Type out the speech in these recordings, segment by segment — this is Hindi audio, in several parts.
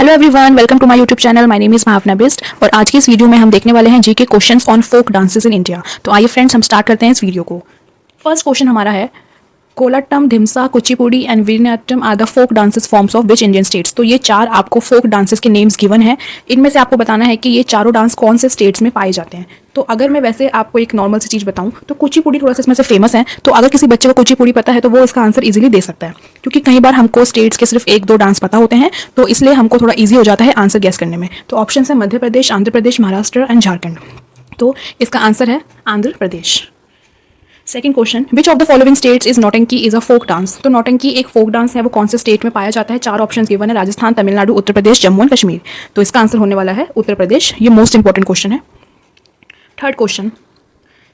Hello everyone, welcome to my YouTube channel. My name is Bhavna Bisht और आज की इस वीडियो में हम देखने वाले हैं GK questions on folk dances in India. तो आइए फ्रेंड्स, हम स्टार्ट करते हैं इस वीडियो को। फर्स्ट क्वेश्चन हमारा है, Kolattam, Dhimsa, Kuchipudi and Veeranatyam are the folk dances forms of which Indian states. तो ये चार आपको फोक डांसेस के नेम्स गिवन है। इनमें से आपको बताना है कि ये चारों डांस कौन से स्टेट्स में पाए जाते हैं। तो अगर मैं वैसे आपको एक नॉर्मल सी चीज़ बताऊं तो कुचिपुड़ी थोड़ा सा इसमें से फेमस है। तो अगर किसी बच्चे को कुचिपुड़ी पता है तो वो इसका आंसर इजीली दे सकता है, क्योंकि कई बार हमको स्टेट्स के सिर्फ एक दो डांस पता होते हैं, तो इसलिए हमको थोड़ा ईजी हो जाता है आंसर गैस करने में। तो ऑप्शन है मध्य प्रदेश, आंध्र प्रदेश, महाराष्ट्र एंड झारखंड। तो इसका आंसर है Andhra Pradesh. Second question, which of the following states is Nautanki is a folk dance. तो नौटंकी एक फोक डांस है, वो कौन से स्टेट में पाया जाता है। चार ऑप्शंस गिवन है, राजस्थान, तमिलनाडु, उत्तर प्रदेश, जम्मू एंड कश्मीर। तो इसका आंसर होने वाला है उत्तर प्रदेश। ये मोस्ट इंपॉर्टेंट क्वेश्चन है। Third question,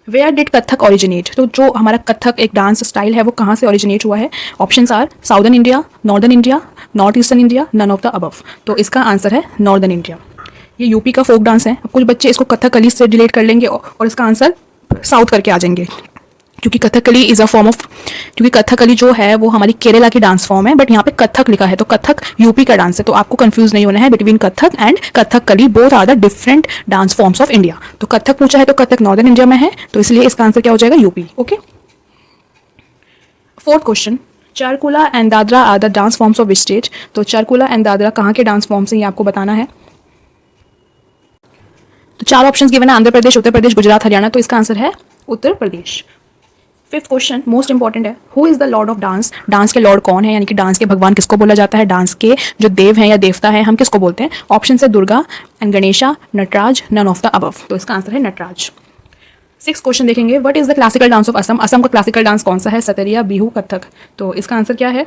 where did Kathak originate. तो जो हमारा कथक एक डांस स्टाइल है वो कहाँ से ओरिजिनेट हुआ है। Options are southern India, northern India, north eastern India, none of the above. तो इसका आंसर है नॉर्दर्न इंडिया। ये यूपी का फोक डांस है। कुछ बच्चे इसको कथकली से रिलेट कर लेंगे और इसका आंसर साउथ करके आ जाएंगे, क्योंकि Kathakali is a form of, क्योंकि कथकली जो है वो हमारी केरला की डांस फॉर्म है, बट यहाँ पे कथक लिखा है तो कथक यूपी का डांस है। तो आपको कंफ्यूज नहीं होना है between Kathak and Kathakali, both are the different dance forms of India. तो कथक पूछा है तो कथक नॉर्दर्न इंडिया में है, तो इसलिए इसका आंसर क्या हो जाएगा, UP. Okay. Fourth question, Charkula and Dadra are the dance forms of which state. तो चारकुला एंड दादरा कहाँ के डांस फॉर्म्स हैं ये आपको बताना है। तो चार ऑप्शंस गिवन है, आंध्र प्रदेश, उत्तर प्रदेश, गुजरात, हरियाणा। तो इसका आंसर है उत्तर प्रदेश। फिफ्थ क्वेश्चन मोस्ट इंपॉर्टेंट है, who is the Lord of dance. Dance के लॉर्ड कौन है, यानी कि डांस के भगवान किसको बोला जाता है। डांस के जो देव हैं या देवता है हम किसको बोलते हैं। ऑप्शन है Durga and Ganesha, Nataraj, none of the above. तो इसका आंसर है नटराज। सिक्स क्वेश्चन देखेंगे, what is the classical dance of Assam. Assam का क्लासिकल डांस कौन सा है, सतरिया, बिहू, कथक। तो इसका आंसर क्या है।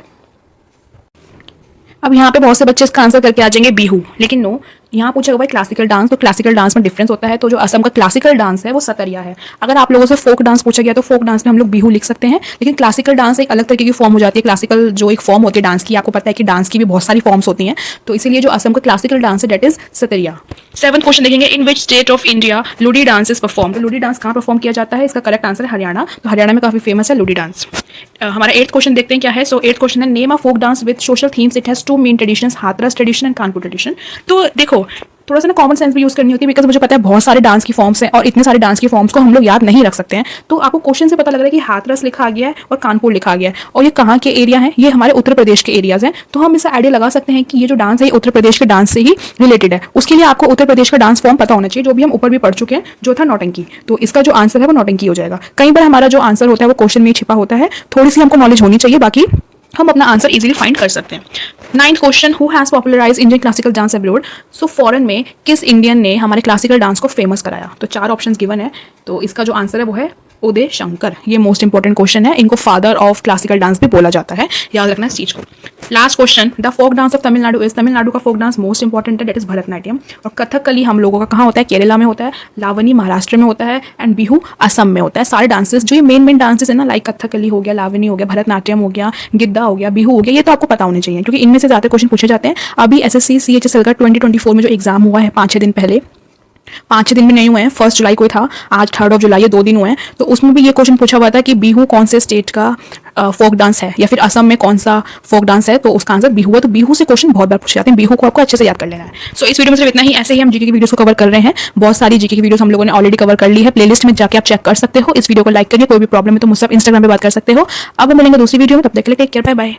अब यहाँ पे बहुत से बच्चे इसका आंसर करके आ जाएंगे बिहू, लेकिन नो, यहाँ पूछा हुआ है क्लासिकल डांस। तो क्लासिकल डांस में डिफरेंस होता है। तो जो असम का क्लासिकल डांस है वो सतरिया है। अगर आप लोगों से फोक डांस पूछा गया तो फोक डांस में हम लोग बिहू लिख सकते हैं, लेकिन क्लासिकल डांस एक अलग तरीके की फॉर्म हो जाती है। क्लासिकल जो एक फॉर्म होती है डांस की, आपको पता है कि डांस की भी बहुत सारी फॉर्म्स होती हैं, तो इसीलिए जो असम का क्लासिकल डांस है that is Sattriya. Seventh question देखेंगे, in which state of India Luddi dance is perform. तो लूडी डांस कहाँ परफॉर्म किया जाता है, इसका करेक्ट आंसर है हरियाणा। तो हरियाणा में काफी फेमस है लूडी डांस। हमारा एट्थ क्वेश्चन देखते हैं क्या है। सो एट्थ क्वेश्चन है, name a folk dance with social themes, it has two main traditions, Hathras tradition and Kanpur tradition. तो देखो, थोड़ा सा ना कॉमन सेंस भी यूज करनी होती है, बिकॉज मुझे पता है बहुत सारे डांस की फॉर्म्स हैं और इतने सारे डांस की फॉर्म्स को हम लोग याद नहीं रख सकते हैं। तो आपको क्वेश्चन से पता लग रहा है कि हाथरस लिखा गया है और कानपुर लिखा गया है, और ये कहाँ के एरिया है, ये हमारे उत्तर प्रदेश के एरियाज हैं। तो हम इससे आइडिया लगा सकते हैं कि ये जो डांस है ये उत्तर प्रदेश के डांस से ही रिलेटेड है। उसके लिए आपको उत्तर प्रदेश का डांस फॉर्म पता होना चाहिए, जो भी हम ऊपर भी पढ़ चुके हैं, जो था नौटंकी। तो इसका जो आंसर है वो नौटंकी हो जाएगा। कई बार हमारा जो आंसर होता है वो क्वेश्चन में छिपा होता है, थोड़ी सी हमको नॉलेज होनी चाहिए, बाकी हम अपना आंसर इजीली फाइंड कर सकते हैं। Ninth question, who has popularize Indian classical dance abroad. So foreign में किस इंडियन ने हमारे क्लासिकल डांस को फेमस कराया। तो चार ऑप्शंस गिवन है, तो इसका जो आंसर है वो है उदय शंकर। ये मोस्ट इंपॉर्टेंट क्वेश्चन है, इनको फादर ऑफ क्लासिकल डांस भी बोला जाता है, याद रखना इस चीज को। Last question, the folk dance of Tamil Nadu is. Tamil Nadu का फोक डांस मोस्ट इंपॉर्टेंट है, डेट इज भरतनाट्यम। और कथकली हम लोगों का कहाँ होता है, केरला में होता है, लावनी महाराष्ट्र में होता है एंड बिहू असम में होता है। सारे डांसेस जो ये मेन डांसेस है ना, लाइक कथकली हो गया, लावनी हो गया, भरतनाट्यम हो गया, गिद्दा हो गया, बिहू हो गया, ये तो आपको पता होने चाहिए, क्योंकि इनमें से ज्यादा क्वेश्चन पूछे जाते हैं। अभी एसएससी CHSL का 2024 में जो एग्जाम हुआ है 5-6 दिन पहले, 5-6 दिन भी नहीं हुए हैं, 1 जुलाई को था, आज 3 जुलाई, ये 2 दिन हुए हैं। तो उसमें भी ये क्वेश्चन पूछा हुआ था कि बिहू कौन से स्टेट का फोक डांस है, या फिर असम में कौन सा फोक डांस है। तो उसका आंसर बिहू है। तो बिहू से क्वेश्चन बहुत बार पूछे जाते हैं, बिहू को आपको अच्छे से याद कर लेना है। सो इस वीडियो में सिर्फ इतना ही। ऐसे ही हम जीके की वीडियोस को कवर कर रहे हैं, बहुत सारी जीके की वीडियोस हम लोगों ने ऑलरेडी कवर कर ली है। प्लेलिस्ट में जाकर आप चेक कर सकते हो। इस वीडियो को लाइक करिए, कोई भी प्रॉब्लम है तो मुझसे इंस्टाग्राम पे बात कर सकते हो। अब हम मिलेंगे दूसरी वीडियो में, तब तक के लिए टेक केयर, बाय बाय।